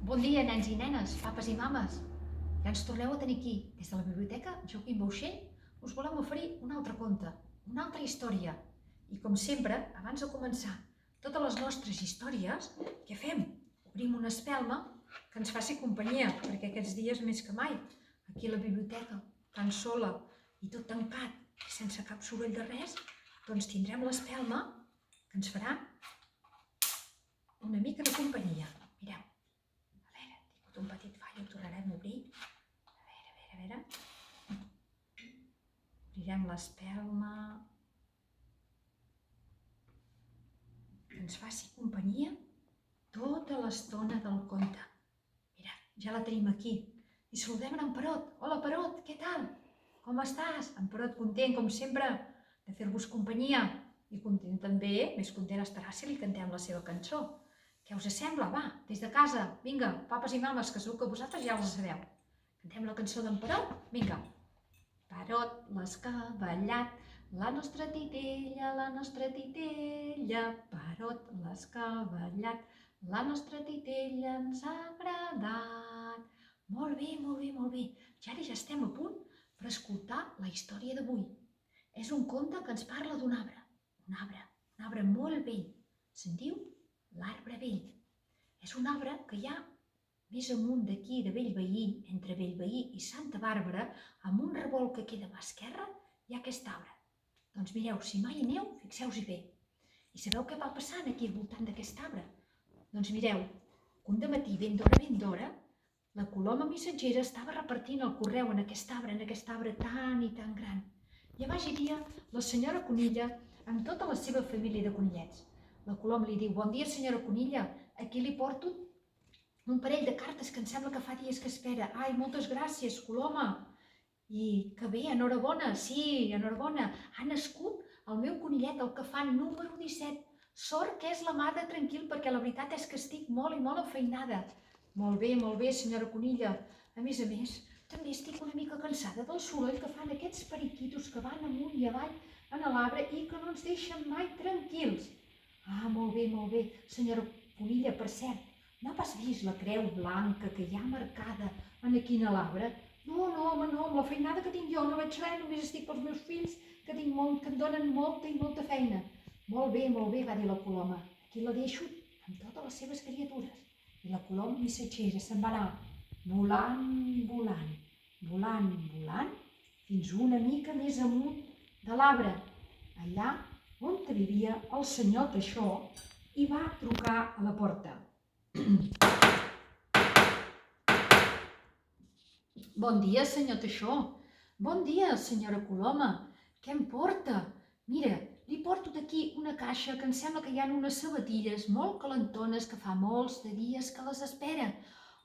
Bon dia, nens i nenes, papes i mames. Ja ens torneu a tenir aquí. Des de la biblioteca Joaquim Bauxell us volem oferir un altre conte, una altra història. I com sempre, abans de començar totes les nostres històries, què fem? Obrim una espelma que ens faci companyia, perquè aquests dies més que mai, aquí a la biblioteca, tan sola i tot tancat, i sense cap soroll de res, doncs tindrem l'espelma que ens farà una mica de companyia. Mireu. Un petit fall, ho tornarem a obrir. A veure. Obrirem l'espelma. Que ens faci companyia tota l'estona del conte. Mira, ja la tenim aquí. I saludem en Perot. Hola, Perot, què tal? Com estàs? En Perot content, com sempre, de fer-vos companyia. I content també, més content estarà si li cantem la seva cançó. Què us sembla? Va, des de casa, vinga, papes i mames, que segur que vosaltres ja us sabeu. Cantem la cançó d'en Perot? Vinga. Perot l'escavallat, la nostra titella, Perot l'escavallat, la nostra titella ens ha agradat. Molt bé. Ja estem a punt per escoltar la història d'avui. És un conte que ens parla d'un arbre. Un arbre molt vell. Se'n diu l'arbre vell. És un arbre que hi ha més amunt d'aquí, de Bellveí, entre Bellveí i Santa Bàrbara, amb un revolt que queda a mà esquerra, hi ha aquest arbre. Doncs mireu, si mai hi aneu, fixeu-s'hi bé. I sabeu què va passant aquí al voltant d'aquest arbre? Doncs mireu, un dematí, ben d'hora, la coloma missatgera estava repartint el correu en aquest arbre tan i tan gran. I a baix hi havia la senyora Conilla amb tota la seva família de conillets. La coloma li diu: bon dia, senyora Conilla, aquí li porto un parell de cartes que em sembla que fa dies que espera. Ai, moltes gràcies, coloma. I que bé, enhorabona, sí, enhorabona. Ha nascut el meu conillet, el que fa número 17. Sort que és la mà de tranquil, perquè la veritat és que estic molt i molt afeinada. Molt bé, senyora Conilla. A més, també estic una mica cansada del soroll que fan aquests periquitos que van amunt i avall en l'arbre i que no ens deixen mai tranquils. Ah, molt bé, senyora Conilla, per cert, no ha pas vist la creu blanca que hi ha marcada aquí a l'arbre? No, home, no, amb la feinada que tinc jo no veig res, només estic pels meus fills que em donen molta feina. Molt bé, va dir la coloma, aquí la deixo amb totes les seves criatures. I la coloma missatgera se'n va anar volant, fins una mica més amunt de l'arbre, allà on vivia el senyor Teixó, i va trucar a la porta. Bon dia, senyor Teixó. Bon dia, senyora Coloma. Què em porta? Mira, li porto d'aquí una caixa que em sembla que hi ha unes sabatilles molt calentones que fa molts de dies que les espera.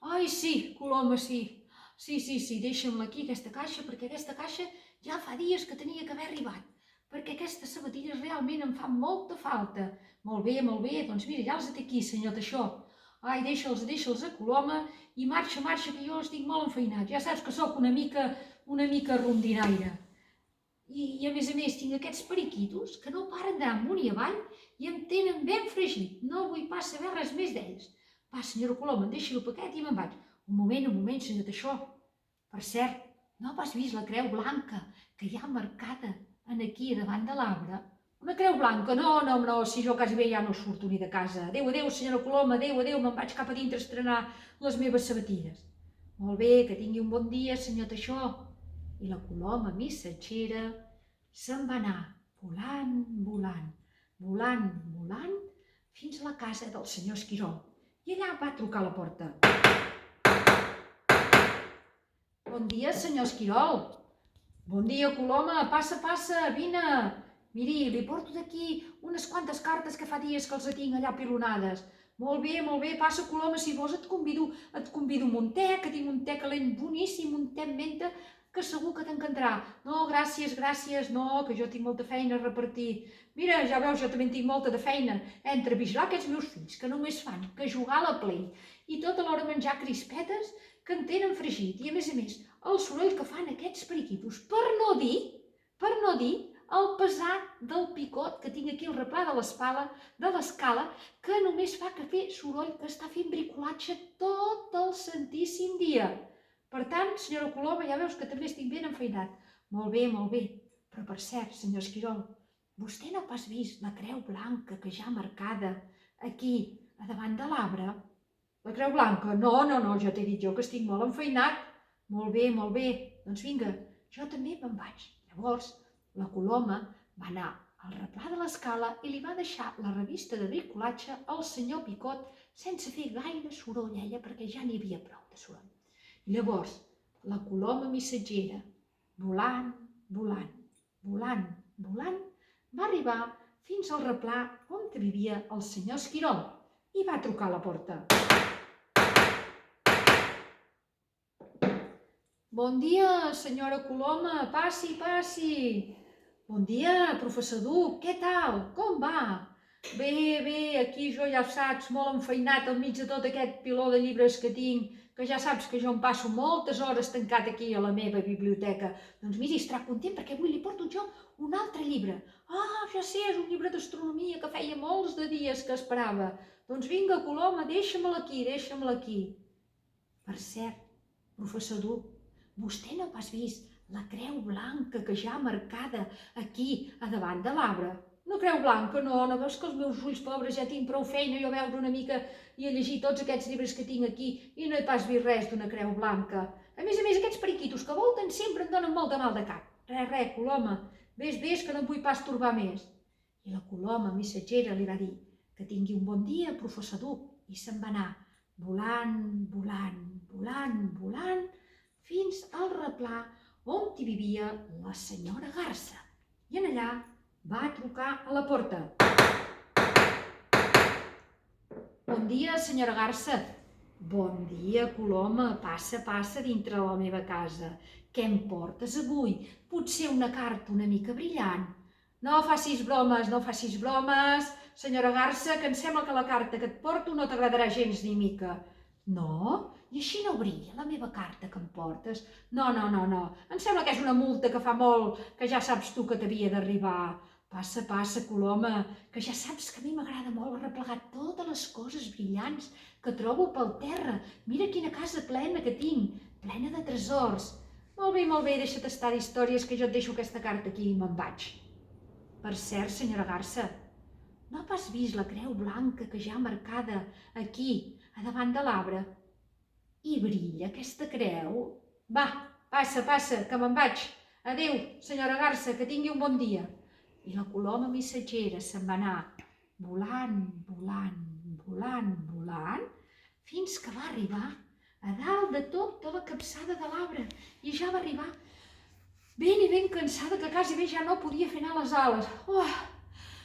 Ai, sí, Coloma, sí. Sí, deixa'm-la aquí, aquesta caixa, perquè aquesta caixa ja fa dies que tenia que haver arribat. Perquè aquestes sabatilles realment em fan molta falta. Molt bé, doncs mira, ja els té aquí, senyor Teixó. Ai, deixa'ls a Coloma i marxa, que jo estic molt enfeinat. Ja saps que sóc una mica rondinaire. I a més tinc aquests periquitos que no paren d'anar amunt i avall i em tenen ben fregit. No vull pas saber res més d'ells. Va, senyora Coloma, em deixi el paquet i me'n vaig. Un moment, senyor Teixó. Per cert, no has vist la creu blanca que hi ha marcada aquí davant de l'arbre? Una creu blanca? No, si jo quasi bé ja no surto ni de casa. Adéu, senyora Coloma, adéu, me'n vaig cap a dintre a estrenar les meves sabatilles. Molt bé, que tingui un bon dia, senyor Teixó. I la coloma missatgera se'n va anar volant, fins a la casa del senyor Esquirol. I allà va trucar a la porta. Bon dia, senyor Esquirol. Bon dia, coloma, passa, vine. Miri, li porto d'aquí unes quantes cartes que fa dies que els tinc allà pilonades. Molt bé, passa, coloma, si vols et convido amb un te, que tinc un te calent boníssim, un te amb menta, que segur que t'encantarà. No, gràcies, no, que jo tinc molta feina a repartir. Mira, ja veus, jo també tinc molta de feina entre vigilar aquests meus fills, que només fan que jugar a la Play, i tota l'hora menjar crispetes que en tenen fregit, i a més, el soroll que fan aquests periquitos, per no dir el pesat del picot que tinc aquí al replà de l'escala, que només fa que fer soroll, que està fent bricolatge tot el santíssim dia. Per tant, senyora Coloma, ja veus que també estic ben enfeinat. Molt bé, molt bé. Però per cert, senyor Esquirol, vostè no ha pas vist la creu blanca que ja marcada aquí, a davant de l'arbre? La creu blanca? No, ja t'he dit jo que estic molt enfeinat. Molt bé. Doncs vinga, jo també me'n vaig. Llavors, la Coloma va anar al replà de l'escala i li va deixar la revista de bricolatge al senyor Picot sense fer gaire soroll ella, perquè ja n'hi havia prou de soroll. Llavors, la Coloma missatgera, volant, va arribar fins al replà on vivia el senyor Esquirol i va trucar a la porta. Bon dia, senyora Coloma, passi. Bon dia, professor Duc, què tal? Com va? Bé, aquí jo ja saps, molt enfeinat al mig de tot aquest piló de llibres que tinc, que ja saps que jo em passo moltes hores tancat aquí a la meva biblioteca. Doncs miri, estarà content perquè avui li porto jo un altre llibre. Ah, ja sé, és un llibre d'astronomia que feia molts de dies que esperava. Doncs vinga, Coloma, deixa-me'l aquí. Per cert, professor Duc, vostè no ha pas vist la creu blanca que ja marcada aquí, a davant de l'arbre? Una creu blanca? No veus que els meus ulls pobres ja tinc prou feina jo a veure una mica i a llegir tots aquests llibres que tinc aquí i no he pas vist res d'una creu blanca. A més, aquests periquitos que volten sempre em donen molt de mal de cap. Res, Coloma, vés, que no em vull pas torbar més. I la Coloma missatgera li va dir que tingui un bon dia, professor Duc, i se'n va anar volant, fins al replà on hi vivia la senyora Garsa. I en allà va trucar a la porta. Bon dia, senyora Garsa. Bon dia, Coloma. Passa dintre la meva casa. Què em portes avui? Potser una carta una mica brillant? No facis bromes, senyora Garsa, que em sembla que la carta que et porto no t'agradarà gens ni mica. No? I així no brilla la meva carta que em portes? No. Em sembla que és una multa que fa molt, que ja saps tu que t'havia d'arribar. Passa, Coloma, que ja saps que a mi m'agrada molt arreplegar totes les coses brillants que trobo pel terra. Mira quina casa plena que tinc, plena de tresors. Molt bé, deixa't estar d'històries, que jo et deixo aquesta carta aquí i me'n vaig. Per cert, senyora Garsa, no ha pas vist la creu blanca que ja marcada aquí, a davant de l'arbre? I brilla aquesta creu? Va, passa, que me'n vaig. Adéu, senyora Garsa, que tingui un bon dia. I la Coloma missatgera se'n va anar volant, fins que va arribar a dalt de tota la capçada de l'arbre. I ja va arribar ben cansada, que quasi bé ja no podia fer anar les ales.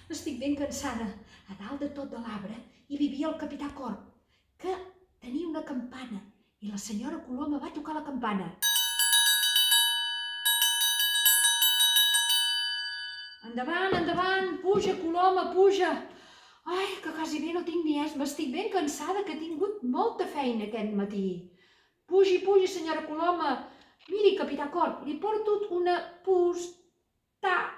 Estic ben cansada. A dalt de tot de l'arbre hi vivia el capità Corb, que tenia una campana, i la senyora Coloma va tocar la campana. Endavant, puja, Coloma, puja. Ai, que quasi bé no tinc ni esma, estic ben cansada, que he tingut molta feina aquest matí. Pugi, senyora Coloma. Miri, capità Corb, li porto una postal.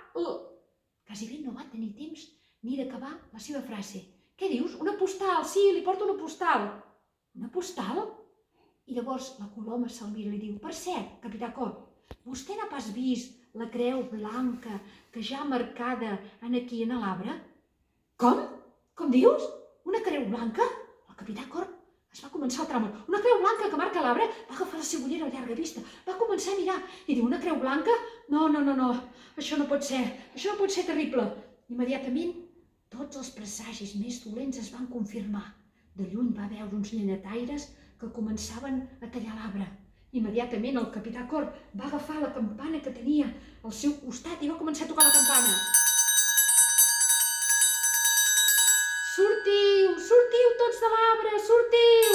Quasi bé no va tenir temps ni d'acabar la seva frase. Què dius? Una postal? Sí, li porto una postal. Una postal? I llavors la Coloma se'l mira i li diu: per cert, capità Corb, vostè n'ha pas vist la creu blanca que ja marcada aquí en l'arbre? Com? Com dius? Una creu blanca? El capità Corb es va començar a tremolar. Una creu blanca que marca l'arbre? Va agafar la cebollera a llarga vista, va començar a mirar i diu: una creu blanca? No, això no pot ser terrible. Immediatament tots els presagis més dolents es van confirmar. De lluny va veure uns llenyataires que començaven a tallar l'arbre. Immediatament el capità Corb va agafar la campana que tenia al seu costat i va començar a tocar la campana. Sortiu tots de l'arbre, sortiu!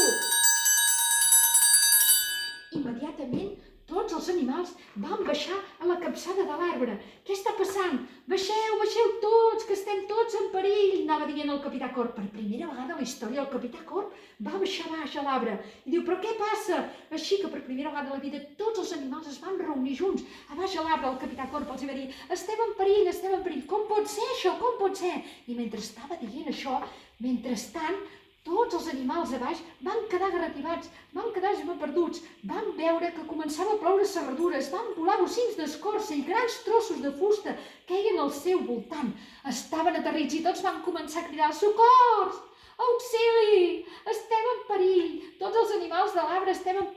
Immediatament tots els els animals van baixar a la capçada de l'arbre. Què està passant? Baixeu, baixeu tots, que estem tots en perill, anava dient el capità Corb. Per primera vegada a la història el capità Corb va baixar baix a l'arbre i diu, però què passa? Així que per primera vegada a la vida tots els animals es van reunir junts a baix a l'arbre. El capità Corb els va dir, estem en perill, estem en perill. Com pot ser això? Com pot ser? I mentre estava dient això, mentrestant, tots els animals a baix van quedar garrativats, van quedar esbaperduts, van veure que començava a ploure serradures, van volar bocins d'escorça i grans trossos de fusta queien al seu voltant. Estaven aterrits i tots van començar a cridar, socors! Auxili! Estem en perill! Tots els animals de l'arbre estem en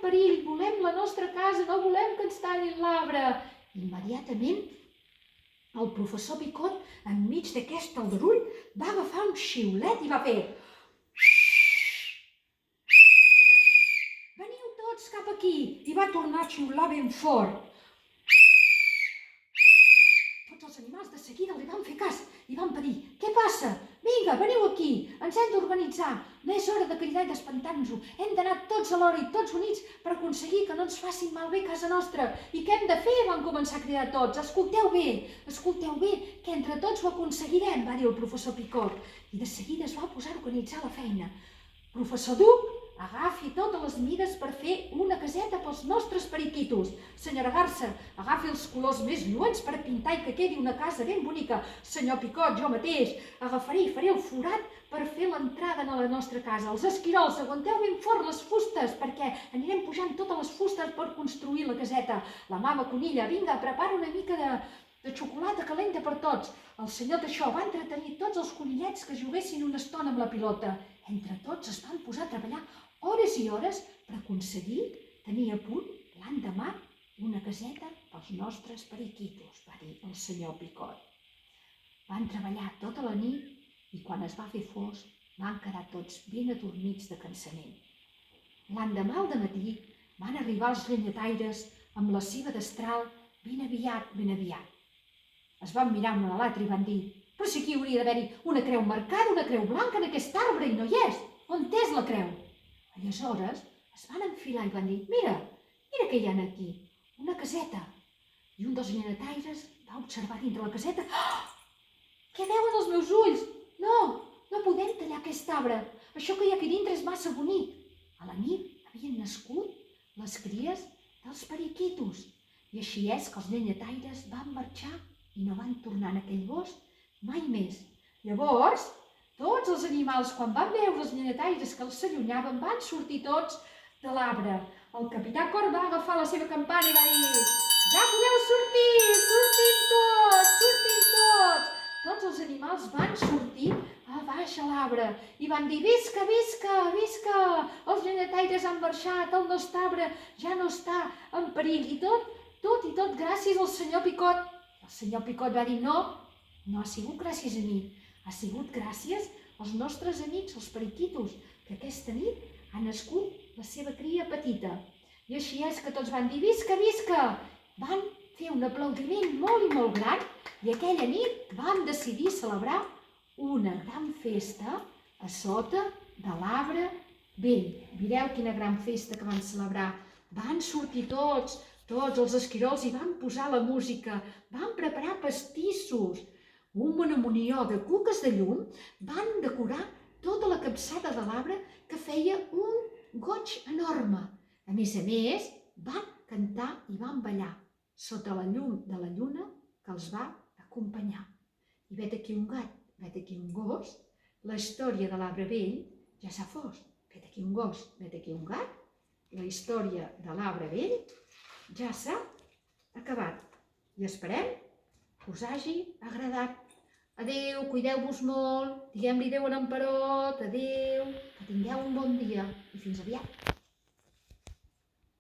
perill, volem la nostra casa, no volem que ens tallin l'arbre. Immediatament, el professor Picot, enmig d'aquest aldarull, va agafar un xiulet i va fer... Veniu tots cap aquí! I va tornar a xiular ben fort. Tots els animals de seguida li van fer cas i van pedir, què passa? Vinga, veniu aquí, ens hem d'organitzar. No és hora de cridar i d'espantar-nos-ho. Hem d'anar tots alhora i tots units per aconseguir que no ens facin malbé casa nostra. I què hem de fer? Van començar a cridar tots. Escolteu bé, que entre tots ho aconseguirem, va dir el professor Picot. I de seguida es va posar a organitzar la feina. Professor Duc, agafi totes les mides per fer una caseta pels nostres periquitos. Senyora Garça, agafi els colors més lluents per pintar i que quedi una casa ben bonica. Senyor Picot, jo mateix, agafaré i faré el forat per fer l'entrada a la nostra casa. Els esquirols, aguanteu ben fort les fustes perquè anirem pujant totes les fustes per construir la caseta. La mama Conilla, vinga, prepara una mica de xocolata calenta per tots. El senyor Teixó va entretenir tots els conillets que juguessin una estona amb la pilota. Entre tots es van posar a treballar hores i hores per aconseguir tenir a punt l'endemà una caseta pels nostres periquitos, va dir el senyor Picot. Van treballar tota la nit i quan es va fer fosc van quedar tots ben adormits de cansament. L'endemà al dematí van arribar els llenyataires amb la civa destral ben aviat. Es van mirar un a l'altre i van dir, però si aquí hauria d'haver-hi una creu marcada, una creu blanca en aquest arbre i no hi és. On és la creu? Aleshores es van enfilar i van dir, mira què hi ha aquí, una caseta. I un dels llenyataires va observar dintre la caseta, què veuen els meus ulls? No podem tallar aquest arbre, això que hi ha aquí dintre és massa bonic. A la nit havien nascut les cries dels periquitos i així és que els llenyataires van marxar i no van tornar en aquell bosc mai més. Llavors, tots els animals, quan van veure els llenyataires que els s'allunyaven, van sortir tots de l'arbre. El capità Corb va agafar la seva campana i va dir, ja podeu sortir, sortim tots. Tots els animals van sortir a baix a l'arbre i van dir, visca, els llenyataires han marxat, el nostre arbre ja no està en perill. I tot gràcies al senyor Picot. El senyor Picot va dir, no ha sigut gràcies a mi, ha sigut gràcies als nostres amics, els periquitos, que aquesta nit ha nascut la seva cria petita. I així és que tots van dir, visca! Van fer un aplaudiment molt i molt gran i aquella nit van decidir celebrar una gran festa a sota de l'arbre vell. Mireu quina gran festa que van celebrar. Van sortir tots els esquirols i van posar la música, van preparar pastissos, un monomonió de cuques de llum, van decorar tota la capçada de l'arbre que feia un goig enorme. A més, van cantar i van ballar sota la llum de la lluna que els va acompanyar. I vet aquí un gat, vet aquí un gos, la història de l'arbre vell ja s'ha fos. Vet aquí un gos, vet aquí un gat, la història de l'arbre vell ja s'ha acabat. I esperem que us hagi agradat. Adéu, cuideu-vos molt, diguem-li adéu a en Perot, adéu, que tingueu un bon dia i fins aviat.